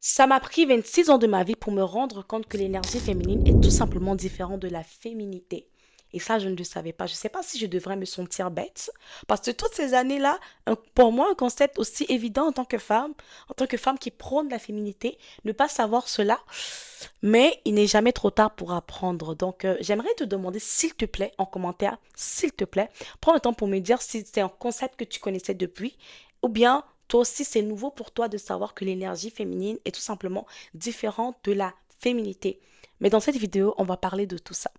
Ça m'a pris 26 ans de ma vie pour me rendre compte que l'énergie féminine est tout simplement différente de la féminité. Et ça, je ne le savais pas. Je ne sais pas si je devrais me sentir bête. Parce que toutes ces années-là, pour moi, un concept aussi évident en tant que femme qui prône la féminité, ne pas savoir cela, mais il n'est jamais trop tard pour apprendre. Donc, j'aimerais te demander, s'il te plaît, en commentaire, s'il te plaît, prends le temps pour me dire si c'est un concept que tu connaissais depuis, ou bien toi aussi, c'est nouveau pour toi de savoir que l'énergie féminine est tout simplement différente de la féminité. Mais dans cette vidéo, on va parler de tout ça.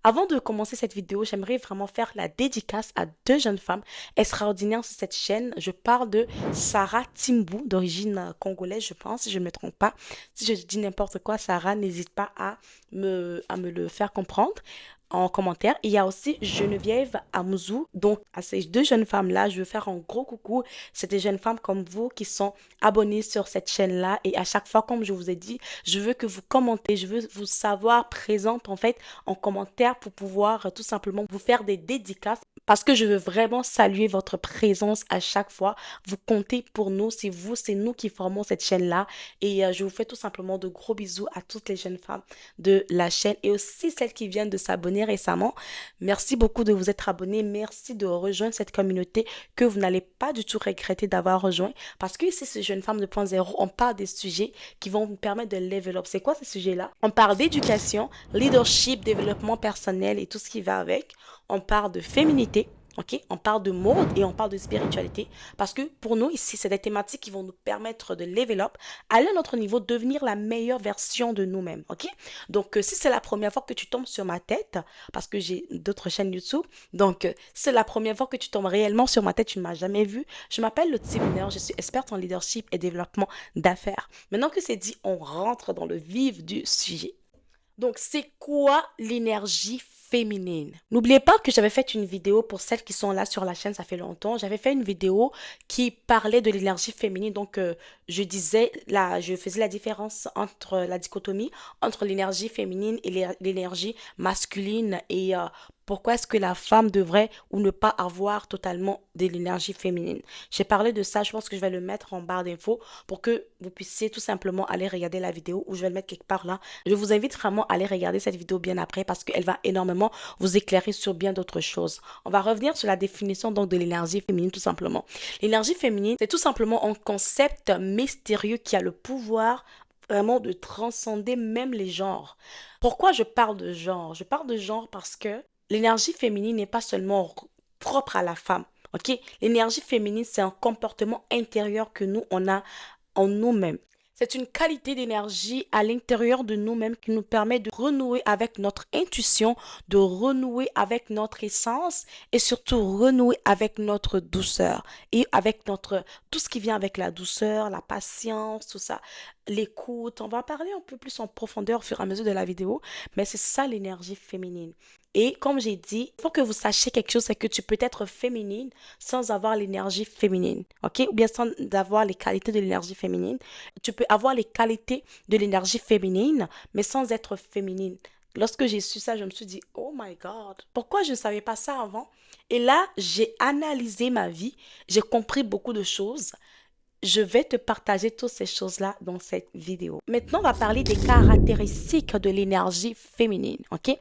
Avant de commencer cette vidéo, j'aimerais vraiment faire la dédicace à deux jeunes femmes extraordinaires sur cette chaîne. Je parle de Sarah Timbou, d'origine congolaise, je pense, si je ne me trompe pas. Si je dis n'importe quoi, Sarah, n'hésite pas à me le faire comprendre en commentaire. Il y a aussi Geneviève Amouzou. Donc, à ces deux jeunes femmes-là, je veux faire un gros coucou. C'est des jeunes femmes comme vous qui sont abonnées sur cette chaîne-là. Et à chaque fois, comme je vous ai dit, je veux que vous commentez. Je veux vous savoir présente, en fait, en commentaire pour pouvoir tout simplement vous faire des dédicaces. Parce que je veux vraiment saluer votre présence à chaque fois. Vous comptez pour nous. C'est nous qui formons cette chaîne-là. Et je vous fais tout simplement de gros bisous à toutes les jeunes femmes de la chaîne et aussi celles qui viennent de s'abonner récemment. Merci beaucoup de vous être abonnés. Merci de rejoindre cette communauté que vous n'allez pas du tout regretter d'avoir rejoint parce que ici, ces jeunes femmes 2.0, on parle des sujets qui vont vous permettre de level up. C'est quoi ces sujets-là? On parle d'éducation, leadership, développement personnel et tout ce qui va avec. On parle de féminité. Ok, on parle de mode et on parle de spiritualité parce que pour nous ici, c'est des thématiques qui vont nous permettre de level up, aller à notre niveau, devenir la meilleure version de nous-mêmes. Ok, donc si c'est la première fois que tu tombes sur ma tête, parce que j'ai d'autres chaînes YouTube, donc si c'est la première fois que tu tombes réellement sur ma tête, tu ne m'as jamais vu. Je m'appelle Lottie Winner, je suis experte en leadership et développement d'affaires. Maintenant que c'est dit, on rentre dans le vif du sujet. Donc, c'est quoi l'énergie féminine? N'oubliez pas que j'avais fait une vidéo pour celles qui sont là sur la chaîne, ça fait longtemps. J'avais fait une vidéo qui parlait de l'énergie féminine. Donc, je faisais la différence entre la dichotomie entre l'énergie féminine et l'énergie masculine et pourquoi est-ce que la femme devrait ou ne pas avoir totalement de l'énergie féminine. J'ai parlé de ça, je pense que je vais le mettre en barre d'infos pour que vous puissiez tout simplement aller regarder la vidéo ou je vais le mettre quelque part là. Je vous invite vraiment à aller regarder cette vidéo bien après parce qu'elle va énormément vous éclairer sur bien d'autres choses. On va revenir sur la définition donc de l'énergie féminine tout simplement. L'énergie féminine, c'est tout simplement un concept mystérieux qui a le pouvoir vraiment de transcender même les genres. Pourquoi je parle de genre? Je parle de genre parce que l'énergie féminine n'est pas seulement propre à la femme. Ok, l'énergie féminine, c'est un comportement intérieur que nous, on a en nous-mêmes. C'est une qualité d'énergie à l'intérieur de nous-mêmes qui nous permet de renouer avec notre intuition, de renouer avec notre essence et surtout renouer avec notre douceur et avec notre tout ce qui vient avec la douceur, la patience, tout ça, l'écoute. On va parler un peu plus en profondeur au fur et à mesure de la vidéo, mais c'est ça l'énergie féminine. Et comme j'ai dit, il faut que vous sachiez quelque chose, c'est que tu peux être féminine sans avoir l'énergie féminine, ok? Ou bien sans avoir les qualités de l'énergie féminine. Tu peux avoir les qualités de l'énergie féminine, mais sans être féminine. Lorsque j'ai su ça, je me suis dit, oh my God, pourquoi je ne savais pas ça avant? Et là, j'ai analysé ma vie, j'ai compris beaucoup de choses. Je vais te partager toutes ces choses-là dans cette vidéo. Maintenant, on va parler des caractéristiques de l'énergie féminine, ok?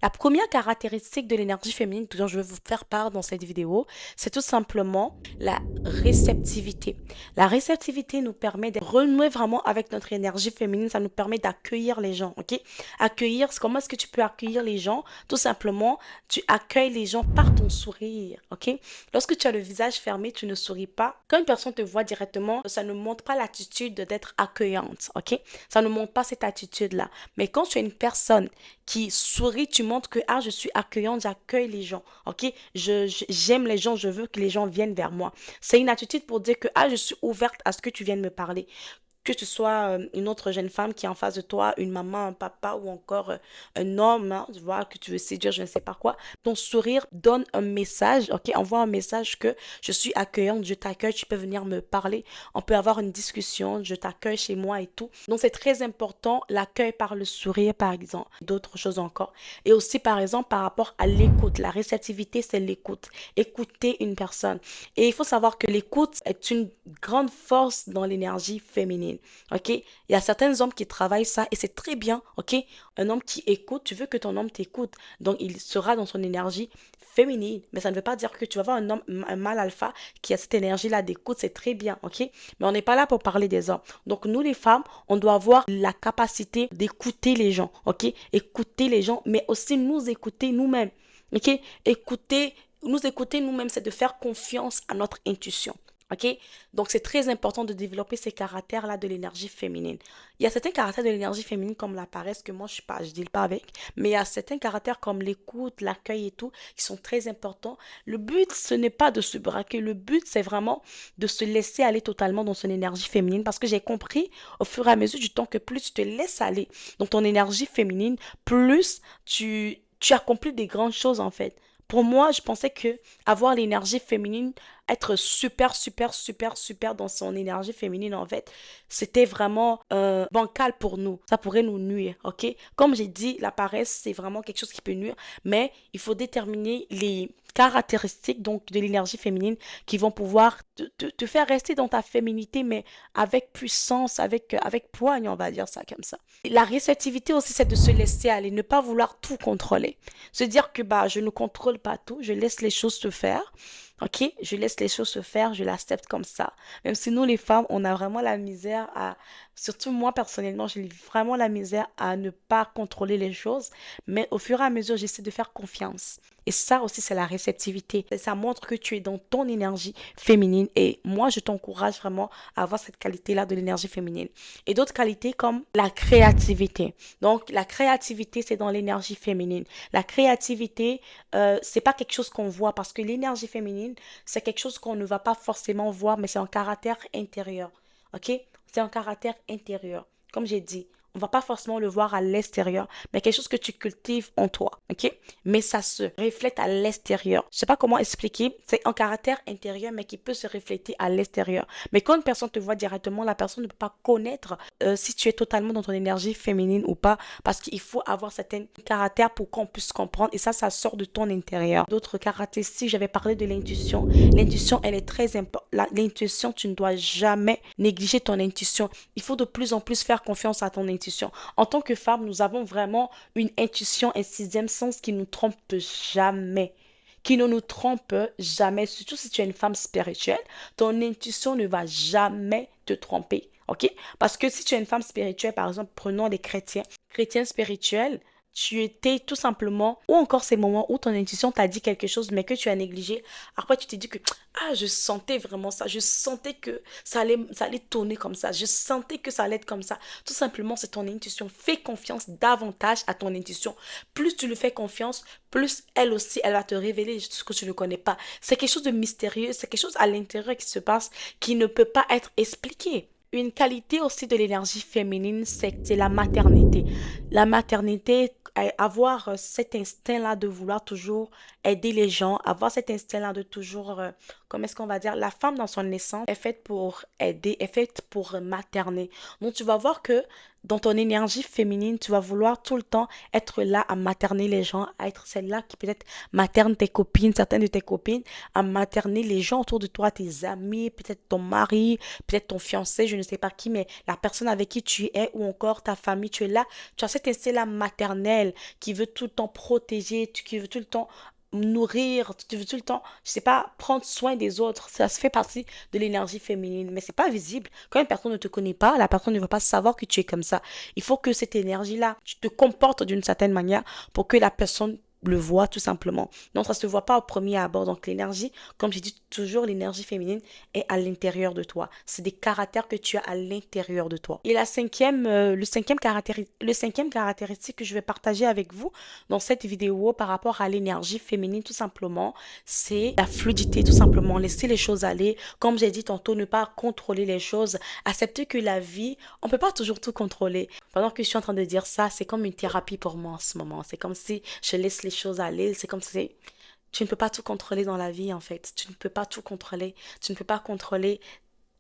La première caractéristique de l'énergie féminine dont je vais vous faire part dans cette vidéo, c'est tout simplement la réceptivité. La réceptivité nous permet de renouer vraiment avec notre énergie féminine, ça nous permet d'accueillir les gens, ok? Accueillir, comment est-ce que tu peux accueillir les gens? Tout simplement, tu accueilles les gens par ton sourire, ok? Lorsque tu as le visage fermé, tu ne souris pas. Quand une personne te voit directement, ça ne montre pas l'attitude d'être accueillante, ok? Ça ne montre pas cette attitude-là. Mais quand tu es une personne qui sourit, tu montres que, ah, je suis accueillante, j'accueille les gens, ok? J'aime les gens, je veux que les gens viennent vers moi. C'est une attitude pour dire que, ah, je suis ouverte à ce que tu viennes me parler. Que tu sois une autre jeune femme qui est en face de toi, une maman, un papa ou encore un homme, hein, tu vois, que tu veux séduire, je ne sais pas quoi. Ton sourire donne un message, ok? Envoie un message que je suis accueillante, je t'accueille, tu peux venir me parler, on peut avoir une discussion, je t'accueille chez moi et tout. Donc c'est très important, l'accueil par le sourire par exemple, d'autres choses encore. Et aussi par exemple par rapport à l'écoute, la réceptivité c'est l'écoute, écouter une personne. Et il faut savoir que l'écoute est une grande force dans l'énergie féminine. féminine, ok? Il y a certains hommes qui travaillent ça et c'est très bien, ok? Un homme qui écoute, tu veux que ton homme t'écoute, donc il sera dans son énergie féminine, mais ça ne veut pas dire que tu vas voir un homme, un mâle alpha qui a cette énergie-là d'écoute, c'est très bien, ok? Mais on n'est pas là pour parler des hommes. Donc nous les femmes, on doit avoir la capacité d'écouter les gens, ok? Écouter les gens, mais aussi nous écouter nous-mêmes, ok? Écouter, nous écouter nous-mêmes, c'est de faire confiance à notre intuition. OK? Donc, c'est très important de développer ces caractères-là de l'énergie féminine. Il y a certains caractères de l'énergie féminine comme la paresse que moi, je deal pas avec. Mais il y a certains caractères comme l'écoute, l'accueil et tout qui sont très importants. Le but, ce n'est pas de se braquer. Le but, c'est vraiment de se laisser aller totalement dans son énergie féminine parce que j'ai compris au fur et à mesure du temps que plus tu te laisses aller dans ton énergie féminine, plus tu accomplis des grandes choses en fait. Pour moi, je pensais que avoir l'énergie féminine, être super, super, super, super dans son énergie féminine, en fait, c'était vraiment bancal pour nous. Ça pourrait nous nuire, ok? Comme j'ai dit, la paresse, c'est vraiment quelque chose qui peut nuire, mais il faut déterminer les caractéristiques donc de l'énergie féminine qui vont pouvoir te faire rester dans ta féminité, mais avec puissance, avec poigne, on va dire ça comme ça. La réceptivité aussi, c'est de se laisser aller, ne pas vouloir tout contrôler. Se dire que bah, je ne contrôle pas tout, je laisse les choses se faire. Ok, je laisse les choses se faire, je l'accepte comme ça. Même si nous, les femmes, on a vraiment la misère à, surtout moi personnellement, j'ai vraiment la misère à ne pas contrôler les choses. Mais au fur et à mesure, j'essaie de faire confiance. Et ça aussi, c'est la réceptivité. Et ça montre que tu es dans ton énergie féminine. Et moi, je t'encourage vraiment à avoir cette qualité-là de l'énergie féminine. Et d'autres qualités comme la créativité. Donc, la créativité, c'est dans l'énergie féminine. La créativité, c'est pas quelque chose qu'on voit parce que l'énergie féminine, c'est quelque chose qu'on ne va pas forcément voir, mais c'est un caractère intérieur. OK? C'est un caractère intérieur. Comme j'ai dit, on va pas forcément le voir à l'extérieur, mais quelque chose que tu cultives en toi. OK? Mais ça se reflète à l'extérieur. Je sais pas comment expliquer. C'est un caractère intérieur, mais qui peut se refléter à l'extérieur. Mais quand une personne te voit directement, la personne ne peut pas connaître si tu es totalement dans ton énergie féminine ou pas, parce qu'il faut avoir certains caractères pour qu'on puisse comprendre. Et ça sort de ton intérieur. D'autres caractéristiques, j'avais parlé de l'intuition. L'intuition, elle est très importante. L'intuition, tu ne dois jamais négliger ton intuition. Il faut de plus en plus faire confiance à ton intuition. En tant que femme, nous avons vraiment une intuition, un sixième sens qui nous trompe jamais. Qui ne nous trompe jamais. Surtout si tu es une femme spirituelle, ton intuition ne va jamais te tromper. OK? Parce que si tu es une femme spirituelle, par exemple, prenons les chrétiens. Chrétiens spirituels, tu étais tout simplement, ou encore ces moments où ton intuition t'a dit quelque chose, mais que tu as négligé. Après, tu t'es dit que, ah, je sentais vraiment ça. Je sentais que ça allait tourner comme ça. Je sentais que ça allait être comme ça. Tout simplement, c'est ton intuition. Fais confiance davantage à ton intuition. Plus tu lui fais confiance, plus elle aussi, elle va te révéler ce que tu ne connais pas. C'est quelque chose de mystérieux. C'est quelque chose à l'intérieur qui se passe qui ne peut pas être expliqué. Une qualité aussi de l'énergie féminine, c'est la maternité. La maternité, avoir cet instinct-là de vouloir toujours aider les gens, avoir cet instinct-là de toujours, comment est-ce qu'on va dire, la femme dans son naissance est faite pour aider, est faite pour materner. Donc tu vas voir que dans ton énergie féminine, tu vas vouloir tout le temps être là à materner les gens, à être celle-là qui peut-être materne tes copines, certaines de tes copines, à materner les gens autour de toi, tes amis, peut-être ton mari, peut-être ton fiancé, je ne sais pas qui, mais la personne avec qui tu es ou encore ta famille, tu es là. Tu as cet instinct-là maternel qui veut tout le temps protéger, qui veut tout le temps nourrir, tu veux tout le temps, je sais pas, prendre soin des autres. Ça se fait partie de l'énergie féminine, mais c'est pas visible. Quand une personne ne te connaît pas, la personne ne va pas savoir que tu es comme ça. Il faut que cette énergie-là, tu te comportes d'une certaine manière pour que la personne le voit tout simplement. Donc ça se voit pas au premier abord. Donc l'énergie, comme j'ai dit toujours, l'énergie féminine est à l'intérieur de toi. C'est des caractères que tu as à l'intérieur de toi. Et le cinquième caractéristique que je vais partager avec vous dans cette vidéo par rapport à l'énergie féminine tout simplement, c'est la fluidité tout simplement. Laisser les choses aller. Comme j'ai dit tantôt, ne pas contrôler les choses. Accepter que la vie, on peut pas toujours tout contrôler. Pendant que je suis en train de dire ça, c'est comme une thérapie pour moi en ce moment. C'est comme si je laisse les choses aller. C'est comme si tu ne peux pas tout contrôler dans la vie en fait. Tu ne peux pas tout contrôler. Tu ne peux pas contrôler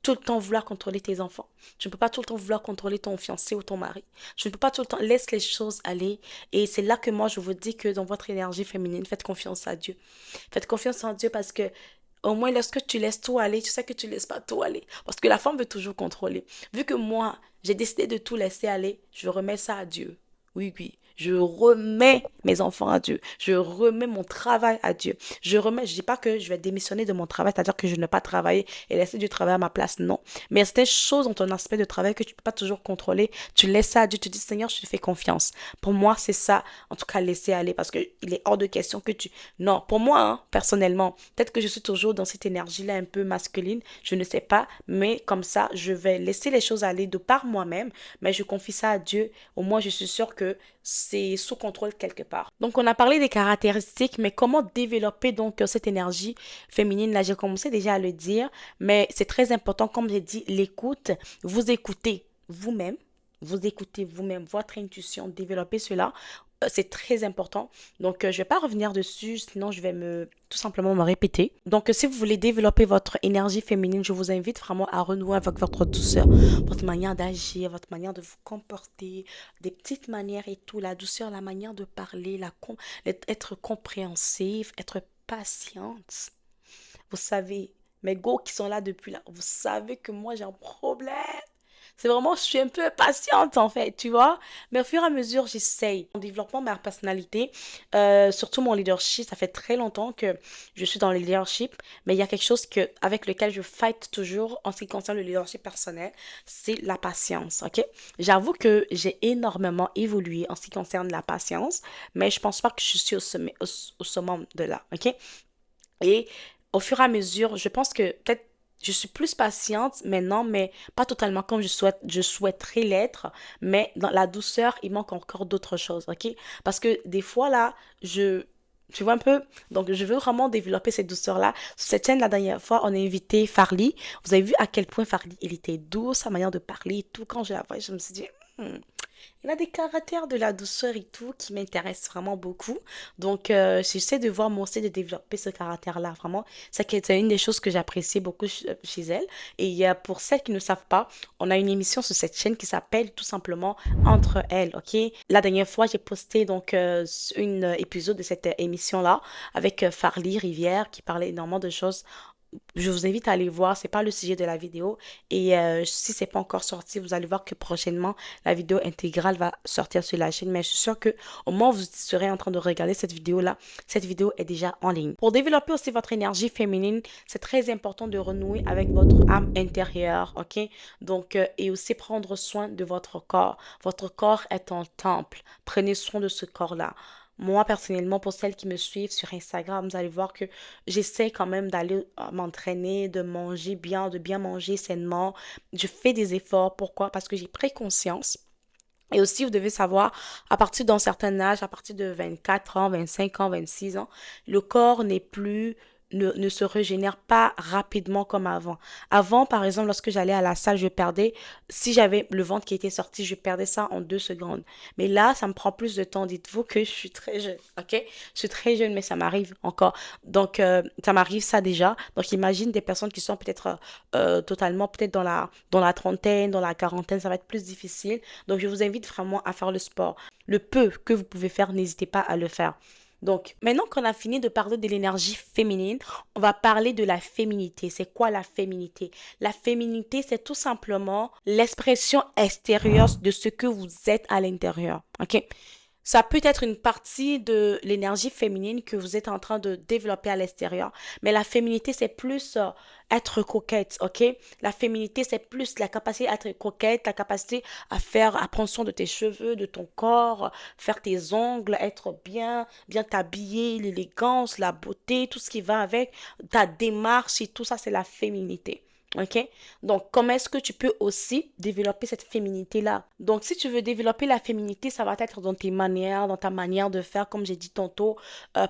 tout le temps vouloir contrôler tes enfants. Tu ne peux pas tout le temps vouloir contrôler ton fiancé ou ton mari. Tu ne peux pas tout le temps laisse les choses aller. Et c'est là que moi je vous dis que dans votre énergie féminine, faites confiance à Dieu. Faites confiance en Dieu parce que Au moins, lorsque tu laisses tout aller, tu sais que tu laisses pas tout aller. Parce que la femme veut toujours contrôler. Vu que moi, j'ai décidé de tout laisser aller, je remets ça à Dieu. Oui, oui. Je remets mes enfants à Dieu. Je remets mon travail à Dieu. Je dis pas que je vais démissionner de mon travail, c'est-à-dire que je ne vais pas travailler et laisser Dieu travailler à ma place. Non. Mais il y a certaines choses dans ton aspect de travail que tu peux pas toujours contrôler. Tu laisses ça à Dieu. Tu dis, Seigneur, je te fais confiance. Pour moi, c'est ça. En tout cas, laisser aller parce que il est hors de question que tu... Non, pour moi, hein, personnellement, peut-être que je suis toujours dans cette énergie-là un peu masculine. Je ne sais pas. Mais comme ça, je vais laisser les choses aller de par moi-même. Mais je confie ça à Dieu. Au moins, je suis sûre que c'est sous contrôle quelque part. Donc, on a parlé des caractéristiques, mais comment développer donc cette énergie féminine? Là, j'ai commencé déjà à le dire, mais c'est très important, comme j'ai dit, l'écoute. Vous écoutez vous-même, vous écoutez vous-même, votre intuition, développer cela. C'est très important. Donc, je ne vais pas revenir dessus, sinon je vais tout simplement me répéter. Donc, si vous voulez développer votre énergie féminine, je vous invite vraiment à renouer avec votre douceur, votre manière d'agir, votre manière de vous comporter, des petites manières et tout, la douceur, la manière de parler, être compréhensif, être patiente. Vous savez, mes go qui sont là depuis là, vous savez que moi j'ai un problème. C'est vraiment, je suis un peu patiente en fait, tu vois. Mais au fur et à mesure, j'essaye. En développant ma personnalité, surtout mon leadership, ça fait très longtemps que je suis dans le leadership, mais il y a quelque chose avec lequel je fight toujours en ce qui concerne le leadership personnel, c'est la patience, ok? J'avoue que j'ai énormément évolué en ce qui concerne la patience, mais je pense pas que je suis au summum de là, ok? Et au fur et à mesure, je pense que peut-être je suis plus patiente maintenant, mais pas totalement comme je souhaiterais l'être. Mais dans la douceur, il manque encore d'autres choses, ok? Parce que des fois, là, tu vois un peu? Donc, je veux vraiment développer cette douceur-là. Sur cette chaîne, la dernière fois, on a invité Farly. Vous avez vu à quel point Farly, il était doux, sa manière de parler et tout. Quand je la vois, je me suis dit, hmm, il a des caractères de la douceur et tout qui m'intéressent vraiment beaucoup. Donc, j'essaie de voir moi aussi de développer ce caractère-là. Vraiment, c'est une des choses que j'apprécie beaucoup chez elle. Et pour celles qui ne savent pas, on a une émission sur cette chaîne qui s'appelle tout simplement Entre elles, ok? La dernière fois, j'ai posté donc une épisode de cette émission-là avec Farly Rivière qui parlait énormément de choses. Je vous invite à aller voir, c'est pas le sujet de la vidéo. Et si c'est pas encore sorti, vous allez voir que prochainement, la vidéo intégrale va sortir sur la chaîne. Mais je suis sûre que au moment où vous serez en train de regarder cette vidéo-là, cette vidéo est déjà en ligne. Pour développer aussi votre énergie féminine, c'est très important de renouer avec votre âme intérieure, ok? Donc, et aussi prendre soin de votre corps. Votre corps est un temple. Prenez soin de ce corps-là. Moi, personnellement, pour celles qui me suivent sur Instagram, vous allez voir que j'essaie quand même d'aller m'entraîner, de manger bien, de bien manger sainement. Je fais des efforts. Pourquoi? Parce que j'ai pris conscience. Et aussi, vous devez savoir, à partir d'un certain âge, à partir de 24 ans, 25 ans, 26 ans, le corps n'est plus, ne se régénère pas rapidement comme avant. Avant, par exemple, lorsque j'allais à la salle, si j'avais le ventre qui était sorti, je perdais ça en 2 secondes. Mais là, ça me prend plus de temps. Dites-vous que je suis très jeune, ok? Je suis très jeune, mais ça m'arrive encore. Donc, ça m'arrive ça déjà. Donc, imagine des personnes qui sont peut-être totalement, peut-être dans la trentaine, dans la quarantaine, ça va être plus difficile. Donc, je vous invite vraiment à faire le sport. Le peu que vous pouvez faire, n'hésitez pas à le faire. Donc, maintenant qu'on a fini de parler de l'énergie féminine, on va parler de la féminité. C'est quoi la féminité? La féminité, c'est tout simplement l'expression extérieure de ce que vous êtes à l'intérieur. OK? Ça peut être une partie de l'énergie féminine que vous êtes en train de développer à l'extérieur. Mais la féminité, c'est plus être coquette, ok? La féminité, c'est plus la capacité à être coquette, la capacité à prendre soin de tes cheveux, de ton corps, faire tes ongles, être bien t'habiller, l'élégance, la beauté, tout ce qui va avec, ta démarche et tout ça, c'est la féminité. Ok? Donc, comment est-ce que tu peux aussi développer cette féminité-là? Donc, si tu veux développer la féminité, ça va être dans tes manières, dans ta manière de faire, comme j'ai dit tantôt,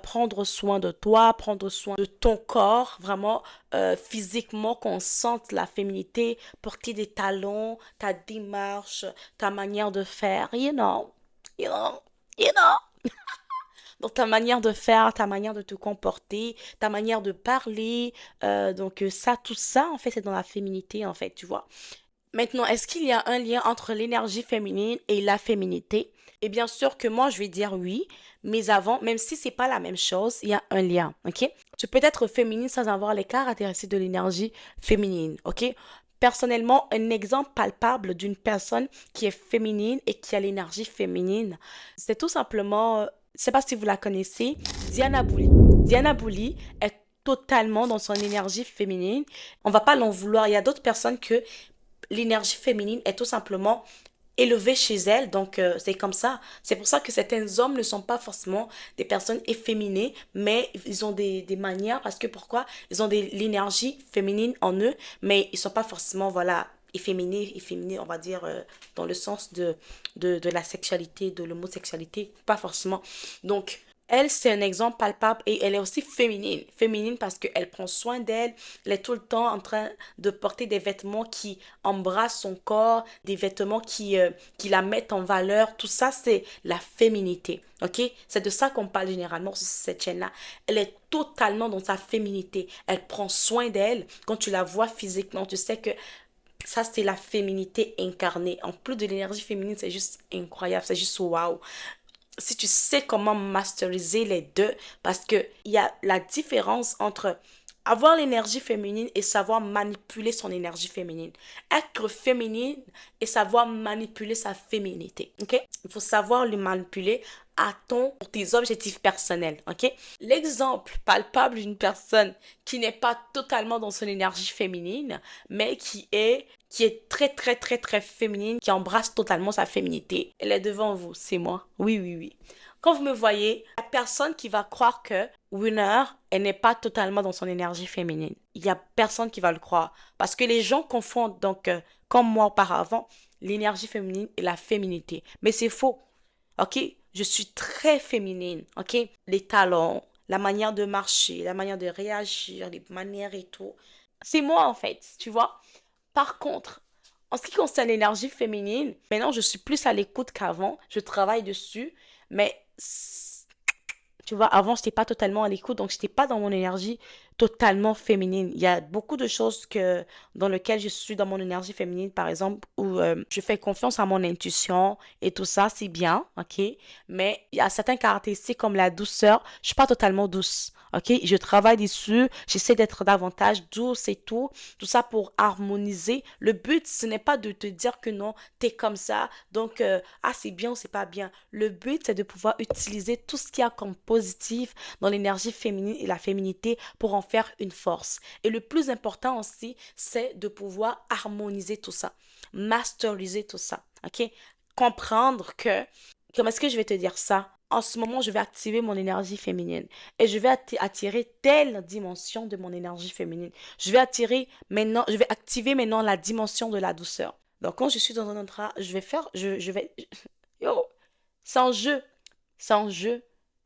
prendre soin de toi, prendre soin de ton corps, vraiment physiquement qu'on sente la féminité, porter des talons, ta démarche, ta manière de faire, you know, you know. Donc ta manière de faire, ta manière de te comporter, ta manière de parler, donc ça, tout ça, en fait, c'est dans la féminité, en fait, tu vois. Maintenant, est-ce qu'il y a un lien entre l'énergie féminine et la féminité? Et bien sûr que moi, je vais dire oui, mais avant, même si c'est pas la même chose, il y a un lien, ok? Tu peux être féminine sans avoir les caractéristiques de l'énergie féminine, ok? Personnellement, un exemple palpable d'une personne qui est féminine et qui a l'énergie féminine, c'est tout simplement, je sais pas si vous la connaissez, Diana Bouli. Diana Bouli est totalement dans son énergie féminine. On va pas l'en vouloir. Il y a d'autres personnes que l'énergie féminine est tout simplement élevée chez elle. Donc, c'est comme ça. C'est pour ça que certains hommes ne sont pas forcément des personnes efféminées, mais ils ont des manières. Parce que pourquoi? Ils ont l'énergie féminine en eux, mais ils sont pas forcément, voilà, efféminés, on va dire, dans le sens de la sexualité, de l'homosexualité. Pas forcément. Donc, elle, c'est un exemple palpable et elle est aussi féminine. Féminine parce qu'elle prend soin d'elle, elle est tout le temps en train de porter des vêtements qui embrassent son corps, des vêtements qui la mettent en valeur. Tout ça, c'est la féminité. Ok? C'est de ça qu'on parle généralement sur cette chaîne-là. Elle est totalement dans sa féminité. Elle prend soin d'elle. Quand tu la vois physiquement, tu sais que ça, c'est la féminité incarnée. En plus de l'énergie féminine, c'est juste incroyable. C'est juste waouh. Si tu sais comment masteriser les deux, parce que il y a la différence entre avoir l'énergie féminine et savoir manipuler son énergie féminine. Être féminine et savoir manipuler sa féminité. Ok? Il faut savoir le manipuler pour tes objectifs personnels. Ok? L'exemple palpable d'une personne qui n'est pas totalement dans son énergie féminine, mais qui est très, très, très, très féminine, qui embrasse totalement sa féminité. Elle est devant vous, c'est moi. Oui, oui, oui. Quand vous me voyez, la personne qui va croire que Winner, elle n'est pas totalement dans son énergie féminine. Il y a personne qui va le croire. Parce que les gens confondent, donc, comme moi auparavant, l'énergie féminine et la féminité. Mais c'est faux. Ok? Je suis très féminine. Ok? Les talons, la manière de marcher, la manière de réagir, les manières et tout. C'est moi, en fait, tu vois? Par contre, en ce qui concerne l'énergie féminine, maintenant je suis plus à l'écoute qu'avant. Je travaille dessus, mais tu vois, avant, je n'étais pas totalement à l'écoute, donc je n'étais pas dans mon énergie totalement féminine. Il y a beaucoup de choses dans lesquelles je suis dans mon énergie féminine, par exemple, où je fais confiance à mon intuition et tout ça, c'est bien, ok? Mais il y a certaines caractéristiques comme la douceur. Je suis pas totalement douce, ok? Je travaille dessus, j'essaie d'être davantage douce et tout. Tout ça pour harmoniser. Le but, ce n'est pas de te dire que non, t'es comme ça, donc, ah, c'est bien ou c'est pas bien. Le but, c'est de pouvoir utiliser tout ce qu'il y a comme positif dans l'énergie féminine et la féminité pour en faire une force. Et le plus important aussi, c'est de pouvoir harmoniser tout ça, masteriser tout ça, ok? Comprendre que, comment est-ce que je vais te dire ça? En ce moment, je vais activer mon énergie féminine et je vais attirer telle dimension de mon énergie féminine. Je vais activer maintenant la dimension de la douceur. Donc, quand je suis dans un endroit, je vais, yo, sans jeu, sans jeu,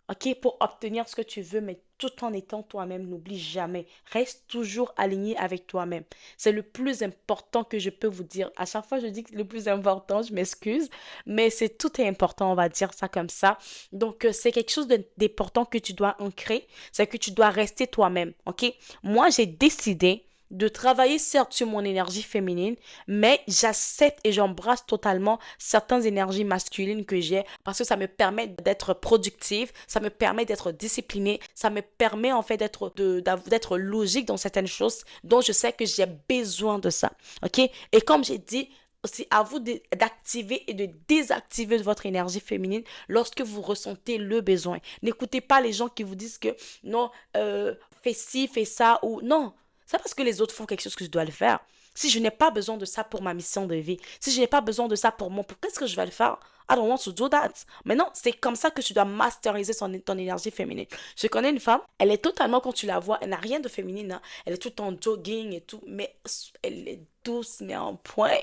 ok, pour obtenir ce que tu veux, mais tout en étant toi-même, n'oublie jamais, reste toujours aligné avec toi-même. C'est le plus important que je peux vous dire. À chaque fois, je dis que le plus important, je m'excuse, mais c'est tout est important, on va dire ça comme ça. Donc, c'est quelque chose d'important que tu dois ancrer, c'est que tu dois rester toi-même, ok? Moi, j'ai décidé de travailler certes sur mon énergie féminine, mais j'accepte et j'embrasse totalement certaines énergies masculines que j'ai parce que ça me permet d'être productive, ça me permet d'être disciplinée, ça me permet en fait d'être logique dans certaines choses dont je sais que j'ai besoin de ça. OK? Et comme j'ai dit, c'est à vous d'activer et de désactiver votre énergie féminine lorsque vous ressentez le besoin. N'écoutez pas les gens qui vous disent que non, fais ci, fais ça ou non. C'est parce que les autres font quelque chose que je dois le faire. Si je n'ai pas besoin de ça pour ma mission de vie, si je n'ai pas besoin de ça pour moi, pour qu'est-ce que je vais le faire? I don't want to do that. Mais non, c'est comme ça que tu dois masteriser ton énergie féminine. Je connais une femme, elle est totalement, quand tu la vois, elle n'a rien de féminine, hein. Elle est tout en jogging et tout, mais elle est douce, mais en point.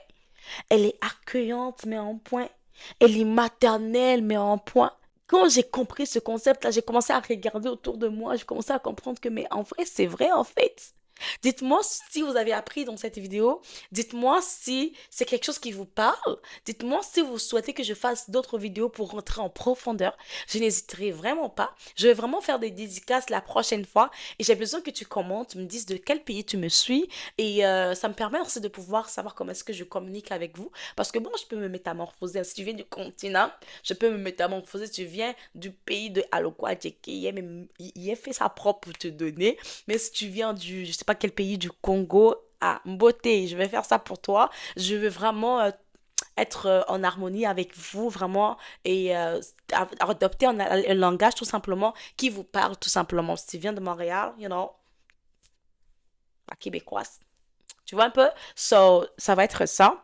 Elle est accueillante, mais en point. Elle est maternelle, mais en point. Quand j'ai compris ce concept-là, j'ai commencé à regarder autour de moi, j'ai commencé à comprendre que, mais en vrai, c'est vrai, en fait. Dites-moi si vous avez appris dans cette vidéo. Dites-moi si c'est quelque chose qui vous parle. Dites-moi si vous souhaitez que je fasse d'autres vidéos pour rentrer en profondeur. Je n'hésiterai vraiment pas. Je vais vraiment faire des dédicaces la prochaine fois. Et j'ai besoin que tu commentes, me dises de quel pays tu me suis. Et ça me permet aussi de pouvoir savoir comment est-ce que je communique avec vous. Parce que bon, je peux me métamorphoser. Si tu viens du continent, je peux me métamorphoser. Si tu viens du pays de Alokwa, il a fait sa propre pour te donner. Mais si tu viens du, je sais pas quel pays, du Congo, ah, beauté, je vais faire ça pour toi. Je veux vraiment être en harmonie avec vous, vraiment, et adopter un langage tout simplement qui vous parle tout simplement. Si tu viens de Montréal, la québécoise, tu vois un peu? So, ça va être ça.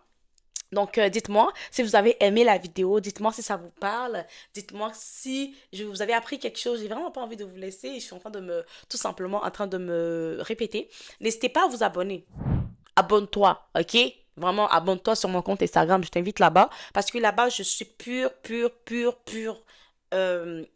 Donc, dites-moi si vous avez aimé la vidéo, dites-moi si ça vous parle, dites-moi si je vous avez appris quelque chose. J'ai vraiment pas envie de vous laisser. Je suis en train de tout simplement en train de me répéter. N'hésitez pas à vous abonner. Abonne-toi, ok? Vraiment, abonne-toi sur mon compte Instagram. Je t'invite là-bas parce que là-bas, je suis pur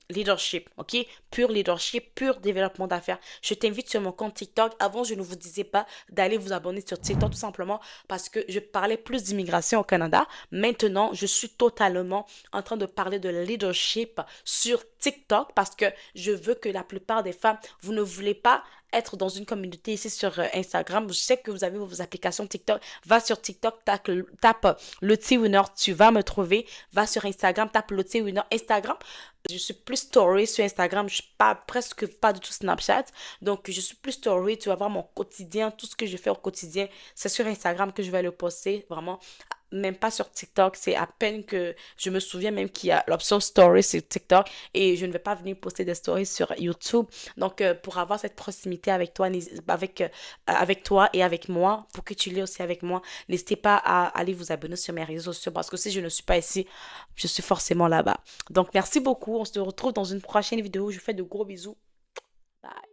leadership, ok? Pur leadership, pur développement d'affaires. Je t'invite sur mon compte TikTok. Avant, je ne vous disais pas d'aller vous abonner sur TikTok tout simplement parce que je parlais plus d'immigration au Canada. Maintenant, je suis totalement en train de parler de leadership sur TikTok parce que je veux que la plupart des femmes, vous ne voulez pas être dans une communauté ici sur Instagram. Je sais que vous avez vos applications TikTok. Va sur TikTok, tape Lottie Winner, tu vas me trouver. Va sur Instagram, tape Lottie Winner. Instagram, je suis plus story sur Instagram. Je suis pas, presque pas du tout Snapchat. Donc, je suis plus story. Tu vas voir mon quotidien. Tout ce que je fais au quotidien, c'est sur Instagram que je vais le poster. Vraiment, même pas sur TikTok. C'est à peine que je me souviens même qu'il y a l'option story sur TikTok. Et je ne vais pas venir poster des stories sur YouTube. Donc, pour avoir cette proximité avec toi, avec toi et avec moi, pour que tu l'aies aussi avec moi, n'hésitez pas à aller vous abonner sur mes réseaux sociaux parce que si je ne suis pas ici, je suis forcément là-bas. Donc, merci beaucoup. On se retrouve dans une prochaine vidéo. Je vous fais de gros bisous. Bye.